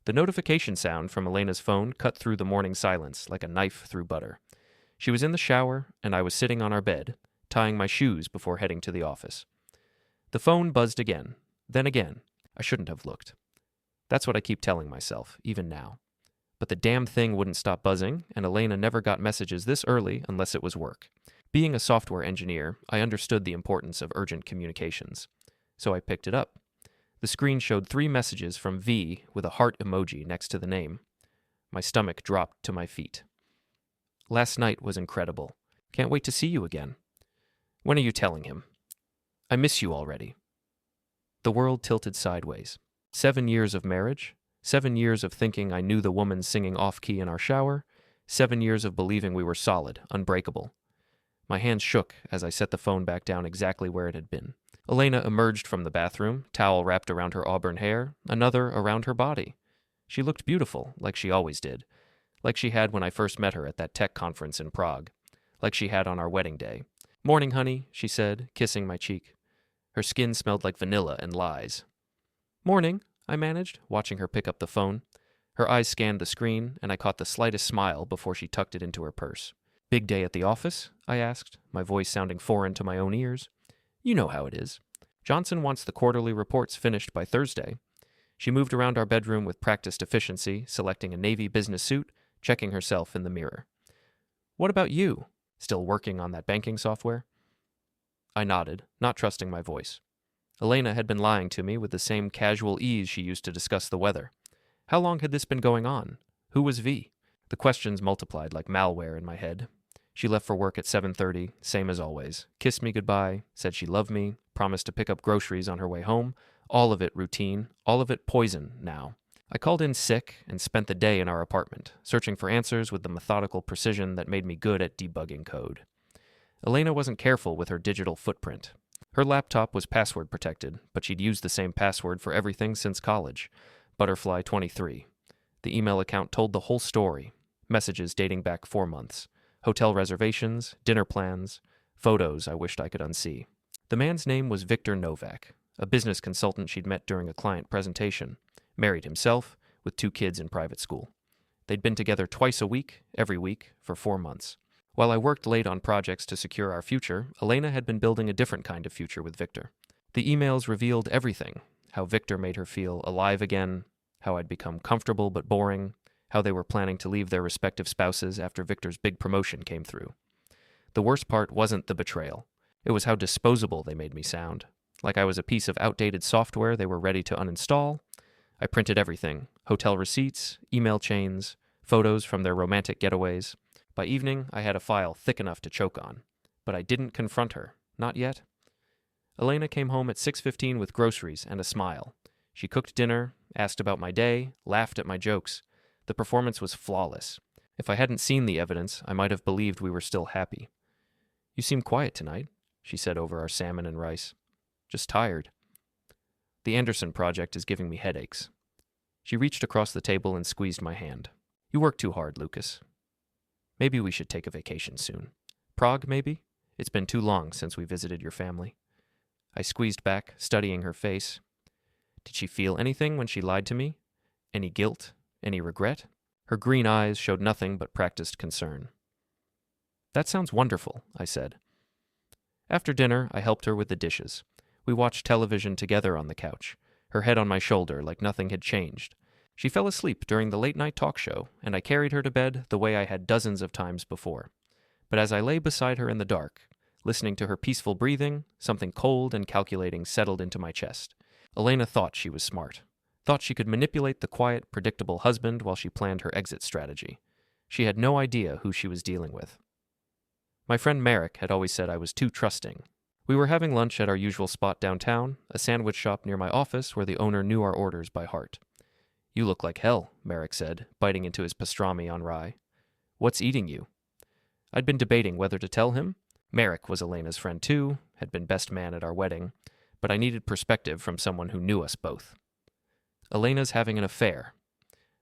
The notification sound from Elena's phone cut through the morning silence like a knife through butter. She was in the shower, and I was sitting on our bed, tying my shoes before heading to the office. The phone buzzed again, then again. I shouldn't have looked. That's what I keep telling myself, even now. But the damn thing wouldn't stop buzzing, and Elena never got messages this early unless it was work. Being a software engineer, I understood the importance of urgent communications. So I picked it up. The screen showed 3 messages from V with a heart emoji next to the name. My stomach dropped to my feet. Last night was incredible. Can't wait to see you again. When are you telling him? I miss you already. The world tilted sideways. 7 years of marriage, 7 years of thinking I knew the woman singing off-key in our shower, 7 years of believing we were solid, unbreakable. My hands shook as I set the phone back down exactly where it had been. Elena emerged from the bathroom, towel wrapped around her auburn hair, another around her body. She looked beautiful, like she always did, like she had when I first met her at that tech conference in Prague, like she had on our wedding day. "Morning, honey," she said, kissing my cheek. Her skin smelled like vanilla and lies. "Morning," I managed, watching her pick up the phone. Her eyes scanned the screen, and I caught the slightest smile before she tucked it into her purse. "Big day at the office?" I asked, my voice sounding foreign to my own ears. "You know how it is. Johnson wants the quarterly reports finished by Thursday." She moved around our bedroom with practiced efficiency, selecting a navy business suit, checking herself in the mirror. "What about you? Still working on that banking software?" I nodded, not trusting my voice. Elena had been lying to me with the same casual ease she used to discuss the weather. How long had this been going on? Who was V? The questions multiplied like malware in my head. She left for work at 7:30, same as always. Kissed me goodbye, said she loved me, promised to pick up groceries on her way home. All of it routine, all of it poison now. I called in sick and spent the day in our apartment, searching for answers with the methodical precision that made me good at debugging code. Elena wasn't careful with her digital footprint. Her laptop was password protected, but she'd used the same password for everything since college. Butterfly23. The email account told the whole story. Messages dating back 4 months. Hotel reservations, dinner plans, photos I wished I could unsee. The man's name was Victor Novak, a business consultant she'd met during a client presentation. Married himself, with 2 kids in private school. They'd been together twice a week, every week, for 4 months. While I worked late on projects to secure our future, Elena had been building a different kind of future with Victor. The emails revealed everything: how Victor made her feel alive again, how I'd become comfortable but boring, how they were planning to leave their respective spouses after Victor's big promotion came through. The worst part wasn't the betrayal. It was how disposable they made me sound, like I was a piece of outdated software they were ready to uninstall. I printed everything: hotel receipts, email chains, photos from their romantic getaways. By evening, I had a file thick enough to choke on. But I didn't confront her. Not yet. Elena came home at 6:15 with groceries and a smile. She cooked dinner, asked about my day, laughed at my jokes. The performance was flawless. If I hadn't seen the evidence, I might have believed we were still happy. "You seem quiet tonight," she said over our salmon and rice. "Just tired. The Anderson project is giving me headaches." She reached across the table and squeezed my hand. "You work too hard, Lucas. Maybe we should take a vacation soon. Prague, maybe? It's been too long since we visited your family." I squeezed back, studying her face. Did she feel anything when she lied to me? Any guilt? Any regret? Her green eyes showed nothing but practiced concern. "That sounds wonderful," I said. After dinner, I helped her with the dishes. We watched television together on the couch, her head on my shoulder like nothing had changed. She fell asleep during the late-night talk show, and I carried her to bed the way I had dozens of times before. But as I lay beside her in the dark, listening to her peaceful breathing, something cold and calculating settled into my chest. Elena thought she was smart, thought she could manipulate the quiet, predictable husband while she planned her exit strategy. She had no idea who she was dealing with. My friend Merrick had always said I was too trusting. We were having lunch at our usual spot downtown, a sandwich shop near my office where the owner knew our orders by heart. "You look like hell," Merrick said, biting into his pastrami on rye. "What's eating you?" I'd been debating whether to tell him. Merrick was Elena's friend too, had been best man at our wedding, but I needed perspective from someone who knew us both. "Elena's having an affair."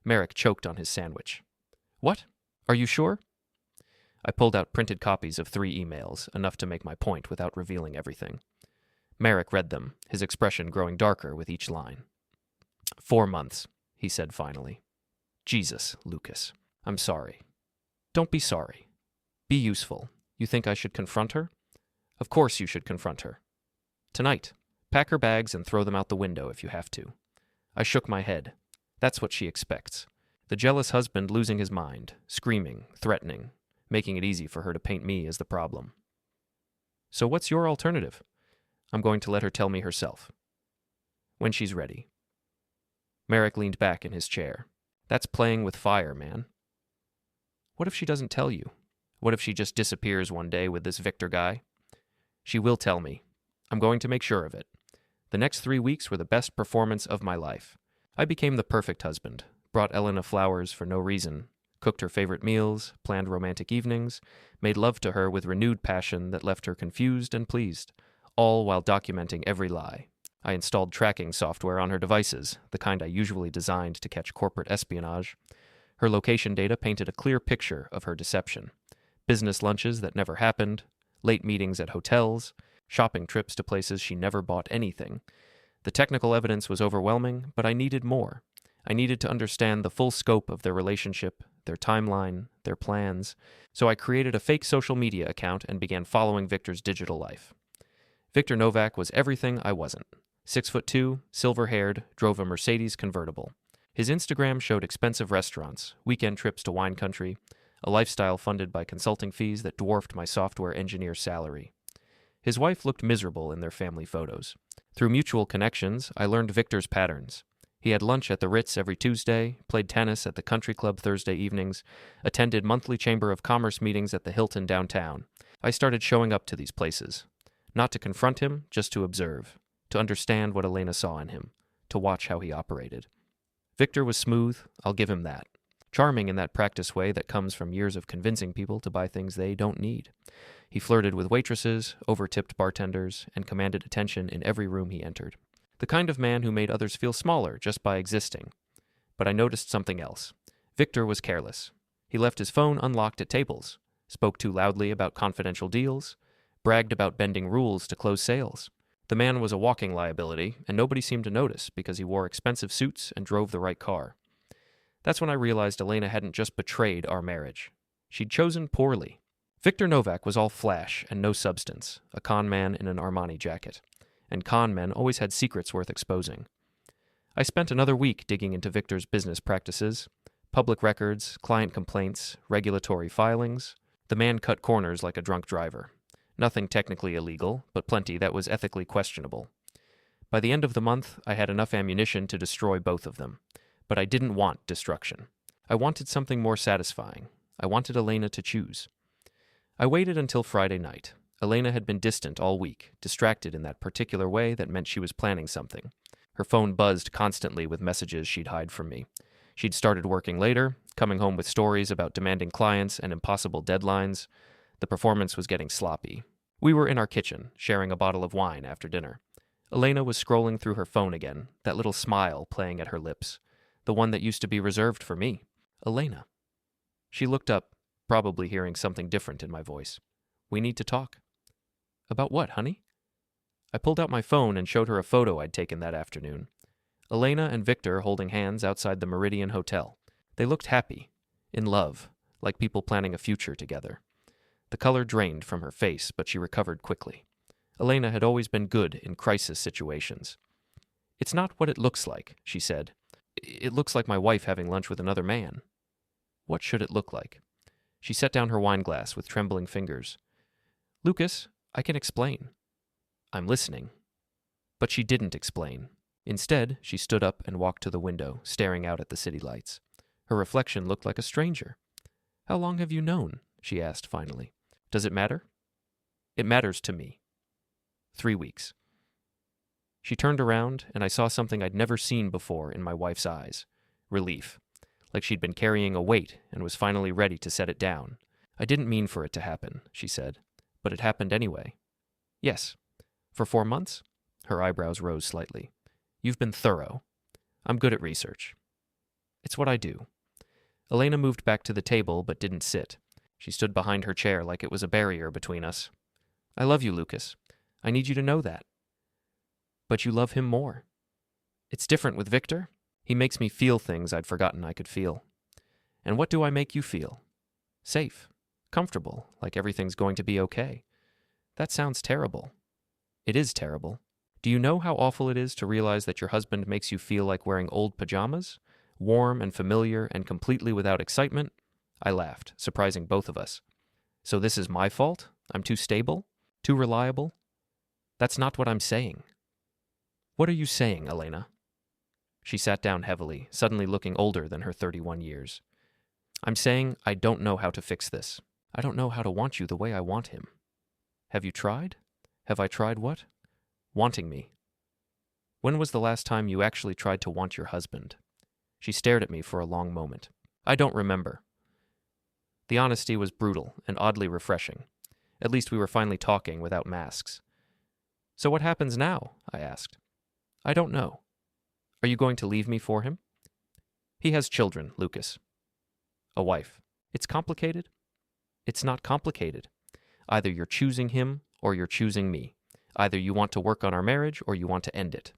Merrick choked on his sandwich. "What? Are you sure?" I pulled out printed copies of 3 emails, enough to make my point without revealing everything. Merrick read them, his expression growing darker with each line. 4 months, he said finally. Jesus, Lucas. I'm sorry. Don't be sorry. Be useful. You think I should confront her? Of course you should confront her. Tonight. Pack her bags and throw them out the window if you have to. I shook my head. That's what she expects. The jealous husband losing his mind, screaming, threatening, making it easy for her to paint me as the problem. So what's your alternative? I'm going to let her tell me herself. When she's ready. Merrick leaned back in his chair. That's playing with fire, man. What if she doesn't tell you? What if she just disappears one day with this Victor guy? She will tell me. I'm going to make sure of it. The next 3 weeks were the best performance of my life. I became the perfect husband, brought Elena flowers for no reason, cooked her favorite meals, planned romantic evenings, made love to her with renewed passion that left her confused and pleased, all while documenting every lie. I installed tracking software on her devices, the kind I usually designed to catch corporate espionage. Her location data painted a clear picture of her deception. Business lunches that never happened, late meetings at hotels, shopping trips to places she never bought anything. The technical evidence was overwhelming, but I needed more. I needed to understand the full scope of their relationship, their timeline, their plans, so I created a fake social media account and began following Victor's digital life. Victor Novak was everything I wasn't. 6'2", silver-haired, drove a Mercedes convertible. His Instagram showed expensive restaurants, weekend trips to wine country, a lifestyle funded by consulting fees that dwarfed my software engineer salary. His wife looked miserable in their family photos. Through mutual connections, I learned Victor's patterns. He had lunch at the Ritz every Tuesday, played tennis at the country club Thursday evenings, attended monthly Chamber of Commerce meetings at the Hilton downtown. I started showing up to these places. Not to confront him, just to observe. To understand what Elena saw in him. To watch how he operated. Victor was smooth, I'll give him that. Charming in that practice way that comes from years of convincing people to buy things they don't need. He flirted with waitresses, over-tipped bartenders, and commanded attention in every room he entered. The kind of man who made others feel smaller just by existing. But I noticed something else. Victor was careless. He left his phone unlocked at tables, spoke too loudly about confidential deals, bragged about bending rules to close sales. The man was a walking liability, and nobody seemed to notice because he wore expensive suits and drove the right car. That's when I realized Elena hadn't just betrayed our marriage. She'd chosen poorly. Victor Novak was all flash and no substance, a con man in an Armani jacket. And con men always had secrets worth exposing. I spent another week digging into Victor's business practices, public records, client complaints, regulatory filings. The man cut corners like a drunk driver. Nothing technically illegal, but plenty that was ethically questionable. By the end of the month, I had enough ammunition to destroy both of them. But I didn't want destruction. I wanted something more satisfying. I wanted Elena to choose. I waited until Friday night. Elena had been distant all week, distracted in that particular way that meant she was planning something. Her phone buzzed constantly with messages she'd hide from me. She'd started working later, coming home with stories about demanding clients and impossible deadlines. The performance was getting sloppy. We were in our kitchen, sharing a bottle of wine after dinner. Elena was scrolling through her phone again, that little smile playing at her lips. The one that used to be reserved for me. Elena. She looked up, probably hearing something different in my voice. We need to talk. About what, honey? I pulled out my phone and showed her a photo I'd taken that afternoon. Elena and Victor holding hands outside the Meridian Hotel. They looked happy, in love, like people planning a future together. The color drained from her face, but she recovered quickly. Elena had always been good in crisis situations. It's not what it looks like, she said. It looks like my wife having lunch with another man. What should it look like? She set down her wine glass with trembling fingers. Lucas, I can explain. I'm listening. But she didn't explain. Instead, she stood up and walked to the window, staring out at the city lights. Her reflection looked like a stranger. How long have you known? She asked finally. Does it matter? It matters to me. 3 weeks. She turned around, and I saw something I'd never seen before in my wife's eyes. Relief. Like she'd been carrying a weight and was finally ready to set it down. I didn't mean for it to happen, she said. But it happened anyway. Yes. For 4 months? Her eyebrows rose slightly. You've been thorough. I'm good at research. It's what I do. Elena moved back to the table but didn't sit. She stood behind her chair like it was a barrier between us. I love you, Lucas. I need you to know that. But you love him more. It's different with Victor. He makes me feel things I'd forgotten I could feel. And what do I make you feel? Safe, comfortable, like everything's going to be okay. That sounds terrible. It is terrible. Do you know how awful it is to realize that your husband makes you feel like wearing old pajamas? Warm and familiar and completely without excitement? I laughed, surprising both of us. So this is my fault? I'm too stable? Too reliable? That's not what I'm saying. What are you saying, Elena? She sat down heavily, suddenly looking older than her 31 years. I'm saying I don't know how to fix this. I don't know how to want you the way I want him. Have you tried? Have I tried what? Wanting me. When was the last time you actually tried to want your husband? She stared at me for a long moment. I don't remember. The honesty was brutal and oddly refreshing. At least we were finally talking without masks. So what happens now? I asked. I don't know. Are you going to leave me for him? He has children, Lucas. A wife. It's complicated? It's not complicated. Either you're choosing him or you're choosing me. Either you want to work on our marriage or you want to end it.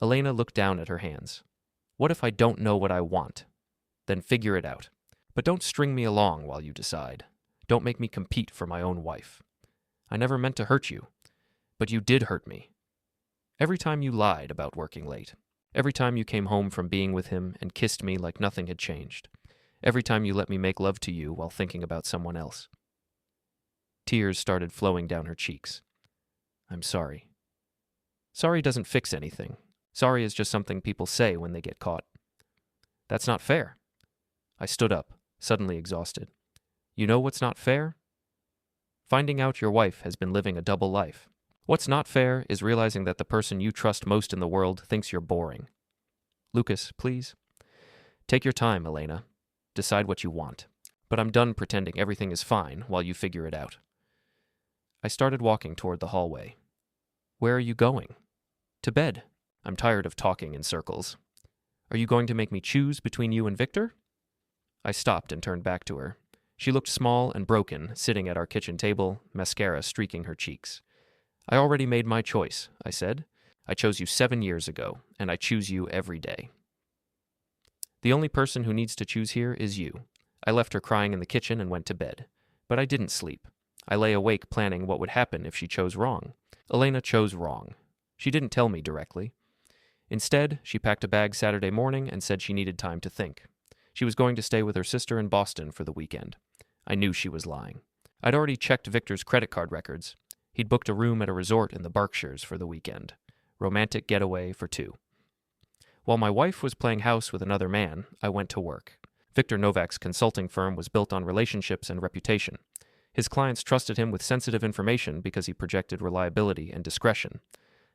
Elena looked down at her hands. What if I don't know what I want? Then figure it out. But don't string me along while you decide. Don't make me compete for my own wife. I never meant to hurt you, but you did hurt me. Every time you lied about working late. Every time you came home from being with him and kissed me like nothing had changed. Every time you let me make love to you while thinking about someone else. Tears started flowing down her cheeks. I'm sorry. Sorry doesn't fix anything. Sorry is just something people say when they get caught. That's not fair. I stood up, suddenly exhausted. You know what's not fair? Finding out your wife has been living a double life. What's not fair is realizing that the person you trust most in the world thinks you're boring. Lucas, please. Take your time, Elena. Decide what you want. But I'm done pretending everything is fine while you figure it out. I started walking toward the hallway. Where are you going? To bed. I'm tired of talking in circles. Are you going to make me choose between you and Victor? I stopped and turned back to her. She looked small and broken, sitting at our kitchen table, mascara streaking her cheeks. I already made my choice, I said. I chose you 7 years ago, and I choose you every day. The only person who needs to choose here is you. I left her crying in the kitchen and went to bed. But I didn't sleep. I lay awake planning what would happen if she chose wrong. Elena chose wrong. She didn't tell me directly. Instead, she packed a bag Saturday morning and said she needed time to think. She was going to stay with her sister in Boston for the weekend. I knew she was lying. I'd already checked Victor's credit card records. He'd booked a room at a resort in the Berkshires for the weekend. Romantic getaway for 2. While my wife was playing house with another man, I went to work. Victor Novak's consulting firm was built on relationships and reputation. His clients trusted him with sensitive information because he projected reliability and discretion.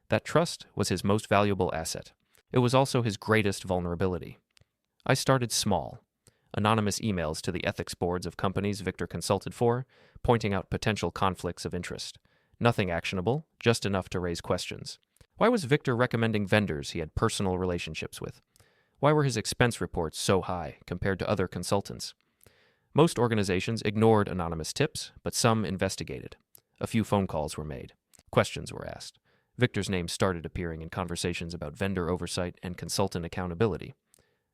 That trust was his most valuable asset. It was also his greatest vulnerability. I started small. Anonymous emails to the ethics boards of companies Victor consulted for, pointing out potential conflicts of interest. Nothing actionable, just enough to raise questions. Why was Victor recommending vendors he had personal relationships with? Why were his expense reports so high compared to other consultants? Most organizations ignored anonymous tips, but some investigated. A few phone calls were made. Questions were asked. Victor's name started appearing in conversations about vendor oversight and consultant accountability.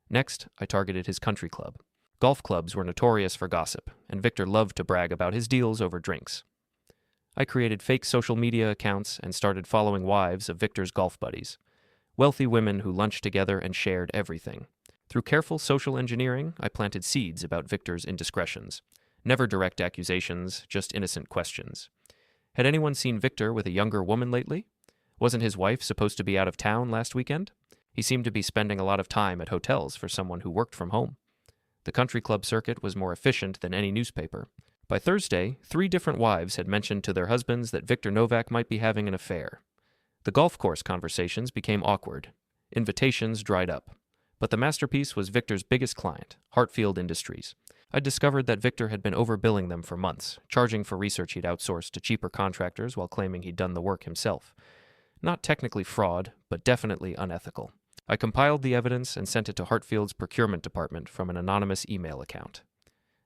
Next, I targeted his country club. Golf clubs were notorious for gossip, and Victor loved to brag about his deals over drinks. I created fake social media accounts and started following wives of Victor's golf buddies. Wealthy women who lunched together and shared everything. Through careful social engineering, I planted seeds about Victor's indiscretions. Never direct accusations, just innocent questions. Had anyone seen Victor with a younger woman lately? Wasn't his wife supposed to be out of town last weekend? He seemed to be spending a lot of time at hotels for someone who worked from home. The country club circuit was more efficient than any newspaper. By Thursday, 3 different wives had mentioned to their husbands that Victor Novak might be having an affair. The golf course conversations became awkward. Invitations dried up. But the masterpiece was Victor's biggest client, Hartfield Industries. I discovered that Victor had been overbilling them for months, charging for research he'd outsourced to cheaper contractors while claiming he'd done the work himself. Not technically fraud, but definitely unethical. I compiled the evidence and sent it to Hartfield's procurement department from an anonymous email account.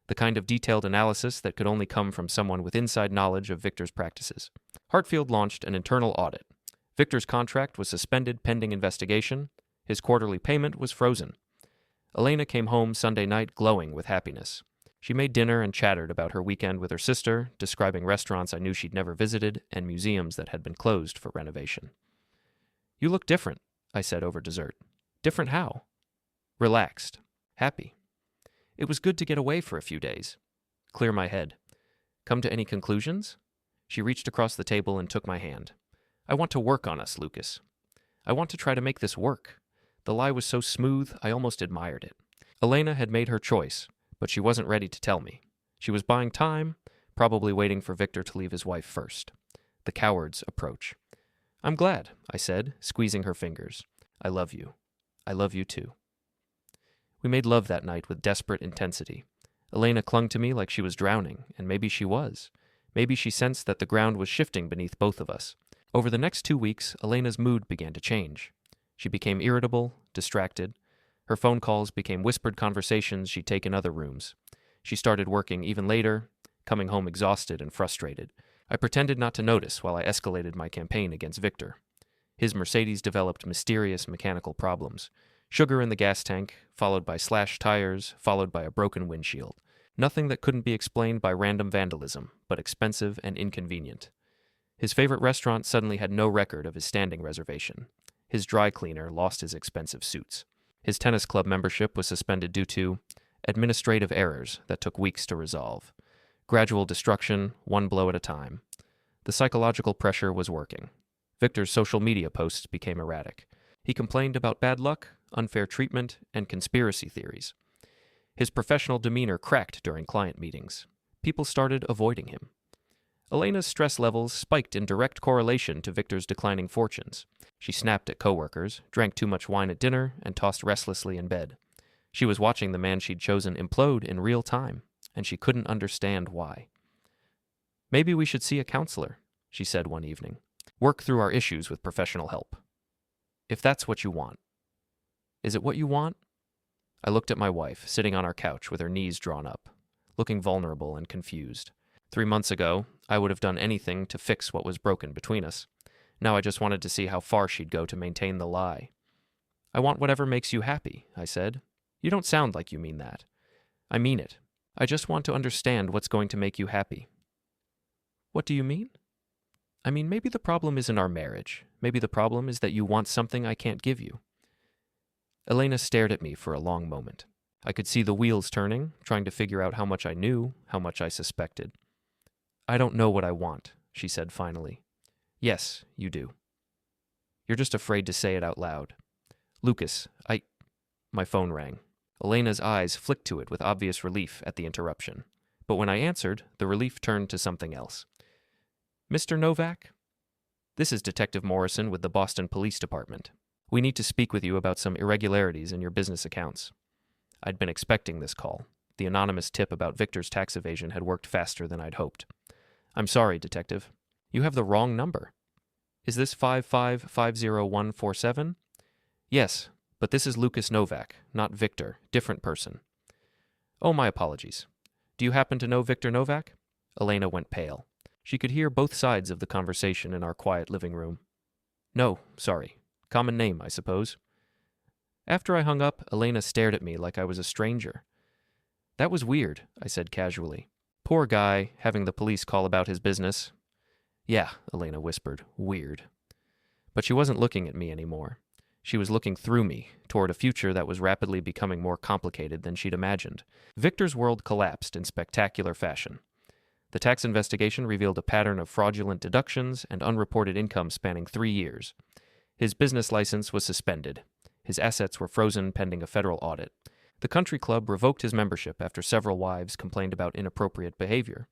The kind of detailed analysis that could only come from someone with inside knowledge of Victor's practices. Hartfield launched an internal audit. Victor's contract was suspended pending investigation. His quarterly payment was frozen. Elena came home Sunday night glowing with happiness. She made dinner and chattered about her weekend with her sister, describing restaurants I knew she'd never visited and museums that had been closed for renovation. "You look different," I said over dessert. "Different how?" "Relaxed. Happy. It was good to get away for a few days. Clear my head. Come to any conclusions?" She reached across the table and took my hand. "I want to work on us, Lucas. I want to try to make this work." The lie was so smooth, I almost admired it. Elena had made her choice, but she wasn't ready to tell me. She was buying time, probably waiting for Victor to leave his wife first. The coward's approach. "I'm glad," I said, squeezing her fingers. "I love you. I love you too." We made love that night with desperate intensity. Elena clung to me like she was drowning, and maybe she was. Maybe she sensed that the ground was shifting beneath both of us. Over the next 2 weeks, Elena's mood began to change. She became irritable, distracted. Her phone calls became whispered conversations she'd take in other rooms. She started working even later, coming home exhausted and frustrated. I pretended not to notice while I escalated my campaign against Victor. His Mercedes developed mysterious mechanical problems. Sugar in the gas tank, followed by slashed tires, followed by a broken windshield. Nothing that couldn't be explained by random vandalism, but expensive and inconvenient. His favorite restaurant suddenly had no record of his standing reservation. His dry cleaner lost his expensive suits. His tennis club membership was suspended due to administrative errors that took weeks to resolve. Gradual destruction, one blow at a time. The psychological pressure was working. Victor's social media posts became erratic. He complained about bad luck, unfair treatment, and conspiracy theories. His professional demeanor cracked during client meetings. People started avoiding him. Elena's stress levels spiked in direct correlation to Victor's declining fortunes. She snapped at coworkers, drank too much wine at dinner, and tossed restlessly in bed. She was watching the man she'd chosen implode in real time, and she couldn't understand why. "Maybe we should see a counselor," she said one evening. "Work through our issues with professional help. If that's what you want." "Is it what you want?" I looked at my wife, sitting on our couch with her knees drawn up, looking vulnerable and confused. 3 months ago, I would have done anything to fix what was broken between us. Now I just wanted to see how far she'd go to maintain the lie. "I want whatever makes you happy," I said. "You don't sound like you mean that." "I mean it. I just want to understand what's going to make you happy." "What do you mean?" "I mean, maybe the problem isn't our marriage. Maybe the problem is that you want something I can't give you." Elena stared at me for a long moment. I could see the wheels turning, trying to figure out how much I knew, how much I suspected. "I don't know what I want," she said finally. "Yes, you do. You're just afraid to say it out loud." "Lucas, My phone rang. Elena's eyes flicked to it with obvious relief at the interruption. But when I answered, the relief turned to something else. "Mr. Novak? This is Detective Morrison with the Boston Police Department. We need to speak with you about some irregularities in your business accounts." I'd been expecting this call. The anonymous tip about Victor's tax evasion had worked faster than I'd hoped. "I'm sorry, Detective. You have the wrong number. Is this 5550147? "Yes, but this is Lucas Novak, not Victor, different person." "Oh, my apologies. Do you happen to know Victor Novak?" Elena went pale. She could hear both sides of the conversation in our quiet living room. "No, sorry. Common name, I suppose." After I hung up, Elena stared at me like I was a stranger. "That was weird," I said casually. "Poor guy, having the police call about his business." "Yeah," Elena whispered, "weird." But she wasn't looking at me anymore. She was looking through me, toward a future that was rapidly becoming more complicated than she'd imagined. Victor's world collapsed in spectacular fashion. The tax investigation revealed a pattern of fraudulent deductions and unreported income spanning 3 years. His business license was suspended. His assets were frozen pending a federal audit. The country club revoked his membership after several wives complained about inappropriate behavior.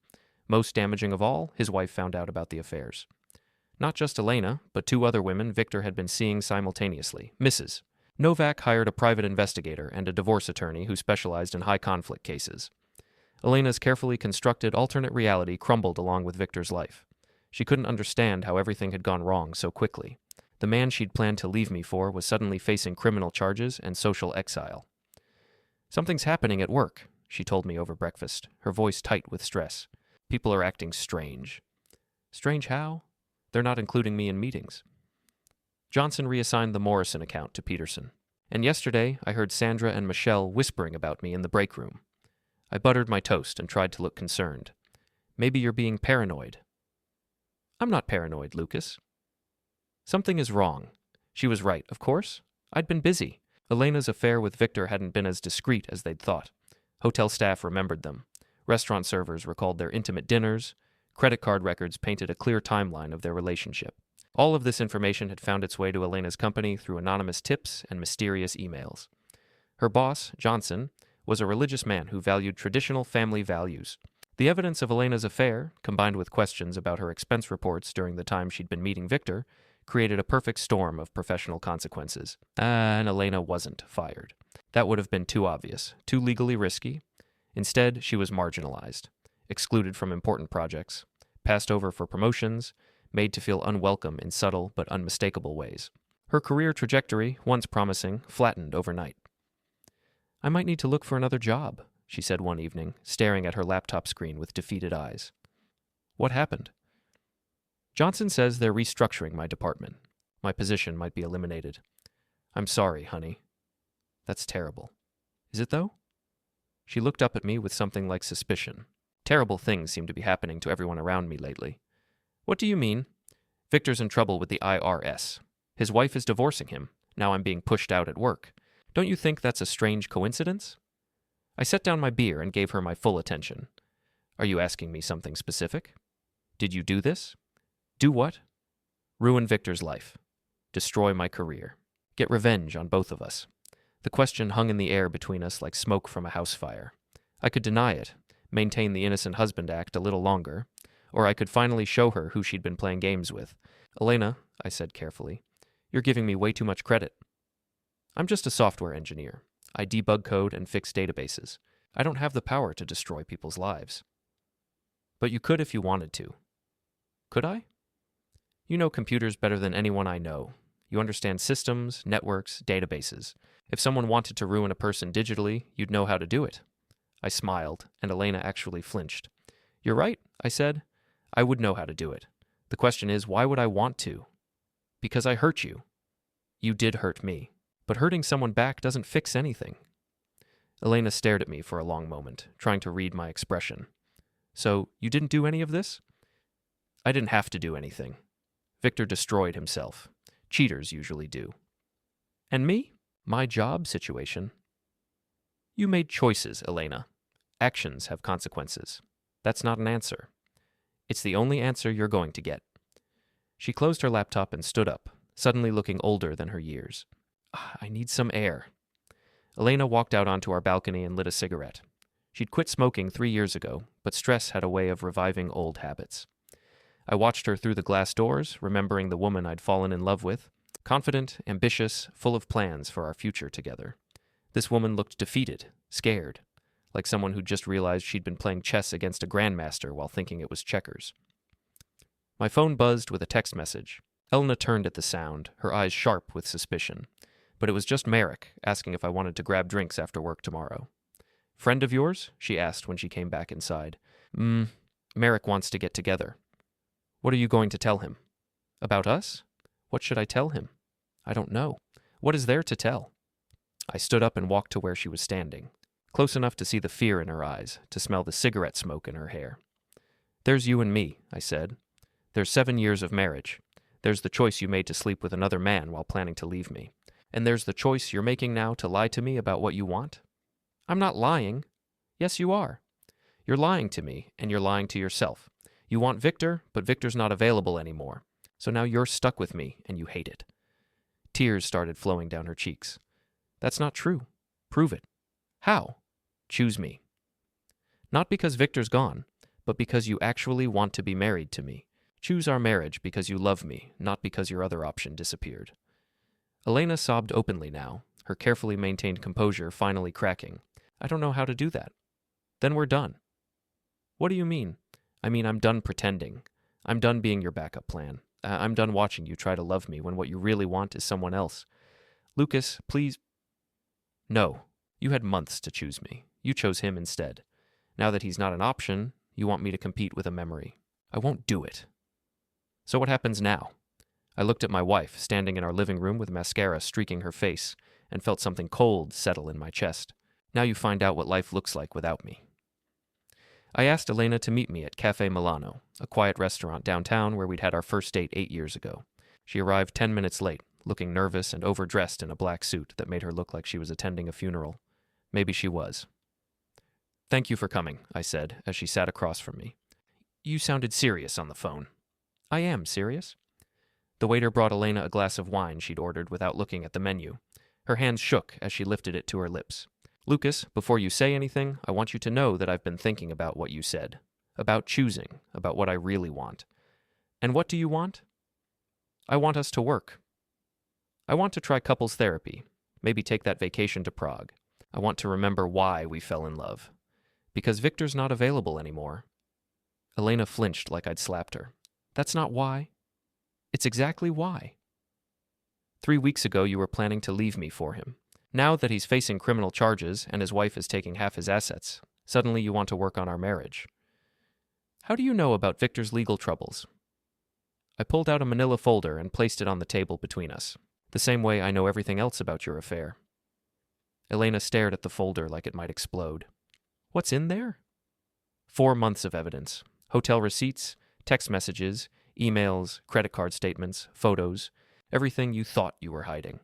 Most damaging of all, his wife found out about the affairs. Not just Elena, but 2 other women Victor had been seeing simultaneously, Mrs. Novak hired a private investigator and a divorce attorney who specialized in high-conflict cases. Elena's carefully constructed alternate reality crumbled along with Victor's life. She couldn't understand how everything had gone wrong so quickly. The man she'd planned to leave me for was suddenly facing criminal charges and social exile. "Something's happening at work," she told me over breakfast, her voice tight with stress. "People are acting strange." "Strange how?" "They're not including me in meetings." Johnson reassigned the Morrison account to Peterson. And yesterday, I heard Sandra and Michelle whispering about me in the break room. I buttered my toast and tried to look concerned. Maybe you're being paranoid. I'm not paranoid, Lucas. Something is wrong. She was right, of course. I'd been busy. Elena's affair with Victor hadn't been as discreet as they'd thought. Hotel staff remembered them. Restaurant servers recalled their intimate dinners. Credit card records painted a clear timeline of their relationship. All of this information had found its way to Elena's company through anonymous tips and mysterious emails. Her boss, Johnson, was a religious man who valued traditional family values. The evidence of Elena's affair, combined with questions about her expense reports during the time she'd been meeting Victor, created a perfect storm of professional consequences. And Elena wasn't fired. That would have been too obvious, too legally risky. Instead, she was marginalized, excluded from important projects, passed over for promotions, made to feel unwelcome in subtle but unmistakable ways. Her career trajectory, once promising, flattened overnight. I might need to look for another job, she said one evening, staring at her laptop screen with defeated eyes. What happened? Johnson says they're restructuring my department. My position might be eliminated. I'm sorry, honey. That's terrible. Is it, though? She looked up at me with something like suspicion. Terrible things seem to be happening to everyone around me lately. What do you mean? Victor's in trouble with the IRS. His wife is divorcing him. Now I'm being pushed out at work. Don't you think that's a strange coincidence? I set down my beer and gave her my full attention. Are you asking me something specific? Did you do this? Do what? Ruin Victor's life. Destroy my career. Get revenge on both of us. The question hung in the air between us like smoke from a house fire. I could deny it, maintain the innocent husband act a little longer, or I could finally show her who she'd been playing games with. Elena, I said carefully, you're giving me way too much credit. I'm just a software engineer. I debug code and fix databases. I don't have the power to destroy people's lives. But you could if you wanted to. Could I? You know computers better than anyone I know. You understand systems, networks, databases. If someone wanted to ruin a person digitally, you'd know how to do it. I smiled, and Elena actually flinched. You're right, I said. I would know how to do it. The question is, why would I want to? Because I hurt you. You did hurt me. But hurting someone back doesn't fix anything. Elena stared at me for a long moment, trying to read my expression. So, you didn't do any of this? I didn't have to do anything. Victor destroyed himself. Cheaters usually do. And me? My job situation? You made choices, Elena. Actions have consequences. That's not an answer. It's the only answer you're going to get. She closed her laptop and stood up, suddenly looking older than her years. I need some air. Elena walked out onto our balcony and lit a cigarette. She'd quit smoking 3 years ago, but stress had a way of reviving old habits. I watched her through the glass doors, remembering the woman I'd fallen in love with, confident, ambitious, full of plans for our future together. This woman looked defeated, scared, like someone who'd just realized she'd been playing chess against a grandmaster while thinking it was checkers. My phone buzzed with a text message. Elena turned at the sound, her eyes sharp with suspicion. But it was just Merrick, asking if I wanted to grab drinks after work tomorrow. Friend of yours? She asked when she came back inside. Merrick wants to get together. What are you going to tell him? About us? What should I tell him? I don't know. What is there to tell? I stood up and walked to where she was standing, close enough to see the fear in her eyes, to smell the cigarette smoke in her hair. There's you and me, I said. There's 7 years of marriage. There's the choice you made to sleep with another man while planning to leave me. And there's the choice you're making now to lie to me about what you want. I'm not lying. Yes, you are. You're lying to me, and you're lying to yourself. You want Victor, but Victor's not available anymore. So now you're stuck with me, and you hate it. Tears started flowing down her cheeks. That's not true. Prove it. How? Choose me. Not because Victor's gone, but because you actually want to be married to me. Choose our marriage because you love me, not because your other option disappeared. Elena sobbed openly now, her carefully maintained composure finally cracking. I don't know how to do that. Then we're done. What do you mean? I mean, I'm done pretending. I'm done being your backup plan. I'm done watching you try to love me when what you really want is someone else. Lucas, please. No, you had months to choose me. You chose him instead. Now that he's not an option, you want me to compete with a memory. I won't do it. So what happens now? I looked at my wife, standing in our living room with mascara streaking her face, and felt something cold settle in my chest. Now you find out what life looks like without me. I asked Elena to meet me at Cafe Milano, a quiet restaurant downtown where we'd had our first date 8 years ago. She arrived 10 minutes late, looking nervous and overdressed in a black suit that made her look like she was attending a funeral. Maybe she was. "Thank you for coming," I said, as she sat across from me. "You sounded serious on the phone." "I am serious." The waiter brought Elena a glass of wine she'd ordered without looking at the menu. Her hands shook as she lifted it to her lips. "Lucas, before you say anything, I want you to know that I've been thinking about what you said. About choosing, about what I really want. And what do you want? I want us to work. I want to try couples therapy, maybe take that vacation to Prague. I want to remember why we fell in love. Because Victor's not available anymore." Elena flinched like I'd slapped her. "That's not why. It's exactly why. 3 weeks ago you were planning to leave me for him. Now that he's facing criminal charges and his wife is taking half his assets, suddenly you want to work on our marriage. How do you know about Victor's legal troubles?" I pulled out a manila folder and placed it on the table between us, the same way I know everything else about your affair. Elena stared at the folder like it might explode. "What's in there?" 4 months of evidence. Hotel receipts, text messages, emails, credit card statements, photos, everything you thought you were hiding.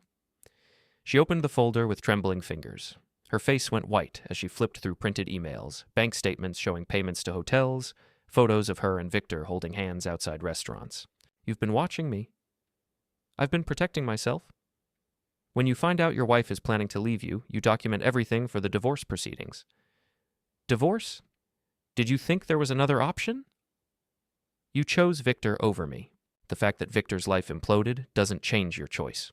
She opened the folder with trembling fingers. Her face went white as she flipped through printed emails, bank statements showing payments to hotels, photos of her and Victor holding hands outside restaurants. "You've been watching me." "I've been protecting myself." "When you find out your wife is planning to leave you, you document everything for the divorce proceedings." "Divorce? Did you think there was another option?" "You chose Victor over me. The fact that Victor's life imploded doesn't change your choice."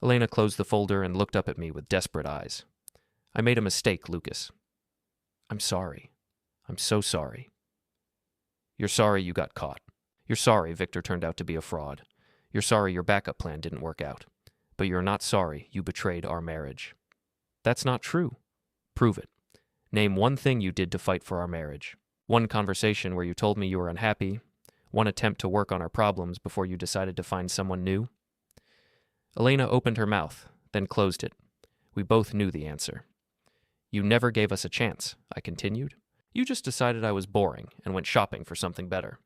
Elena closed the folder and looked up at me with desperate eyes. "I made a mistake, Lucas. I'm sorry. I'm so sorry. You're sorry you got caught. You're sorry Victor turned out to be a fraud. You're sorry your backup plan didn't work out. But you're not sorry you betrayed our marriage." "That's not true." "Prove it. Name one thing you did to fight for our marriage. One conversation where you told me you were unhappy. One attempt to work on our problems before you decided to find someone new." Elena opened her mouth, then closed it. We both knew the answer. "You never gave us a chance," I continued. "You just decided I was boring and went shopping for something better.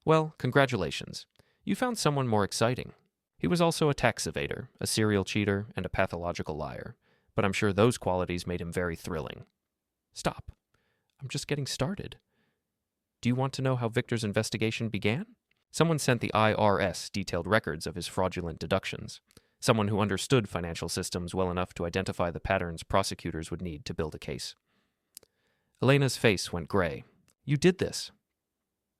Well, congratulations. You found someone more exciting. He was also a tax evader, a serial cheater, and a pathological liar, but I'm sure those qualities made him very thrilling." "Stop. I'm just getting started. Do you want to know how Victor's investigation began? Someone sent the IRS detailed records of his fraudulent deductions. Someone who understood financial systems well enough to identify the patterns prosecutors would need to build a case." Elena's face went gray. "You did this."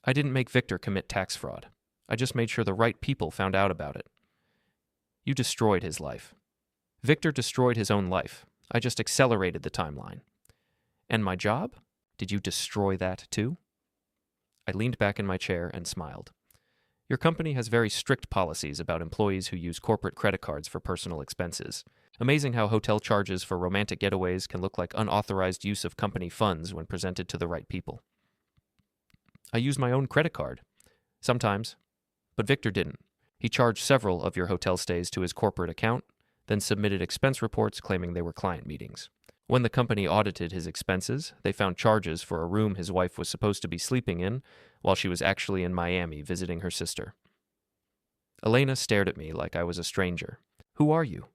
"I didn't make Victor commit tax fraud. I just made sure the right people found out about it." "You destroyed his life." "Victor destroyed his own life. I just accelerated the timeline." "And my job? Did you destroy that too?" I leaned back in my chair and smiled. "Your company has very strict policies about employees who use corporate credit cards for personal expenses. Amazing how hotel charges for romantic getaways can look like unauthorized use of company funds when presented to the right people." "I use my own credit card. Sometimes. But Victor didn't. He charged several of your hotel stays to his corporate account, then submitted expense reports claiming they were client meetings. When the company audited his expenses, they found charges for a room his wife was supposed to be sleeping in while she was actually in Miami visiting her sister." Elena stared at me like I was a stranger. "Who are you?"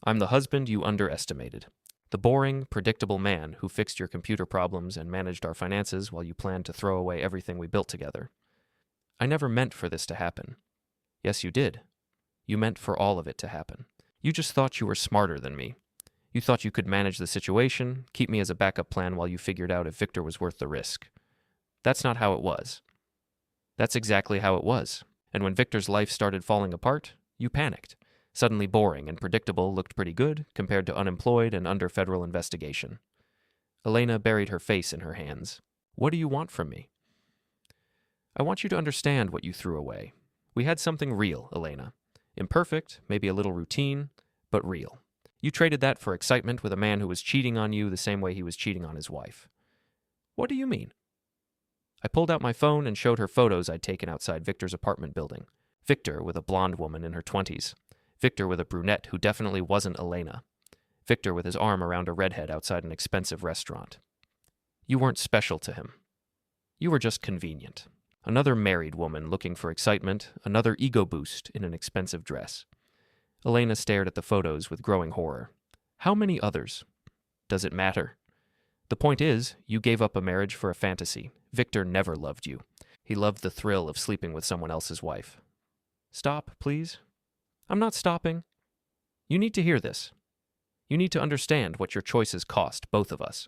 "I'm the husband you underestimated. The boring, predictable man who fixed your computer problems and managed our finances while you planned to throw away everything we built together. I never meant for this to happen." "Yes, you did. You meant for all of it to happen. You just thought you were smarter than me. You thought you could manage the situation, keep me as a backup plan while you figured out if Victor was worth the risk. That's not how it was." "That's exactly how it was. And when Victor's life started falling apart, you panicked. Suddenly boring and predictable looked pretty good compared to unemployed and under federal investigation." Elena buried her face in her hands. "What do you want from me?" "I want you to understand what you threw away. We had something real, Elena. Imperfect, maybe a little routine, but real. You traded that for excitement with a man who was cheating on you the same way he was cheating on his wife." "What do you mean?" I pulled out my phone and showed her photos I'd taken outside Victor's apartment building. Victor with a blonde woman in her 20s. Victor with a brunette who definitely wasn't Elena. Victor with his arm around a redhead outside an expensive restaurant. You weren't special to him. You were just convenient. Another married woman looking for excitement, another ego boost in an expensive dress. Elena stared at the photos with growing horror. How many others? Does it matter? The point is, you gave up a marriage for a fantasy. Victor never loved you. He loved the thrill of sleeping with someone else's wife. Stop, please. I'm not stopping. You need to hear this. You need to understand what your choices cost both of us.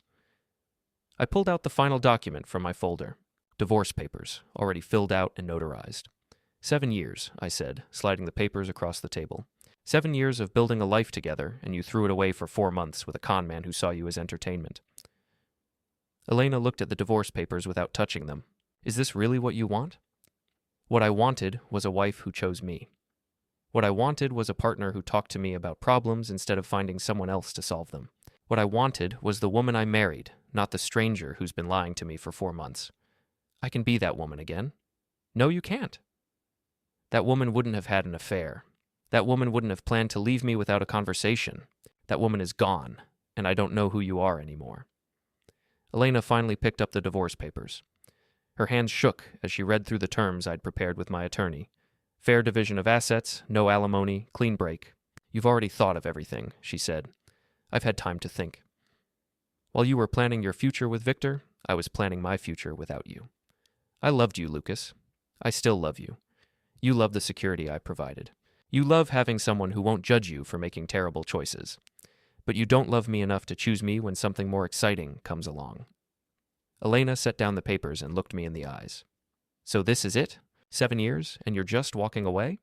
I pulled out the final document from my folder. Divorce papers, already filled out and notarized. 7 years, I said, sliding the papers across the table. 7 years of building a life together, and you threw it away for 4 months with a con man who saw you as entertainment. Elena looked at the divorce papers without touching them. Is this really what you want? What I wanted was a wife who chose me. What I wanted was a partner who talked to me about problems instead of finding someone else to solve them. What I wanted was the woman I married, not the stranger who's been lying to me for 4 months. I can be that woman again. No, you can't. That woman wouldn't have had an affair. That woman wouldn't have planned to leave me without a conversation. That woman is gone, and I don't know who you are anymore. Elena finally picked up the divorce papers. Her hands shook as she read through the terms I'd prepared with my attorney. Fair division of assets, no alimony, clean break. You've already thought of everything, she said. I've had time to think. While you were planning your future with Victor, I was planning my future without you. I loved you, Lucas. I still love you. You love the security I provided. You love having someone who won't judge you for making terrible choices. But you don't love me enough to choose me when something more exciting comes along. Elena set down the papers and looked me in the eyes. So this is it? 7 years, and you're just walking away?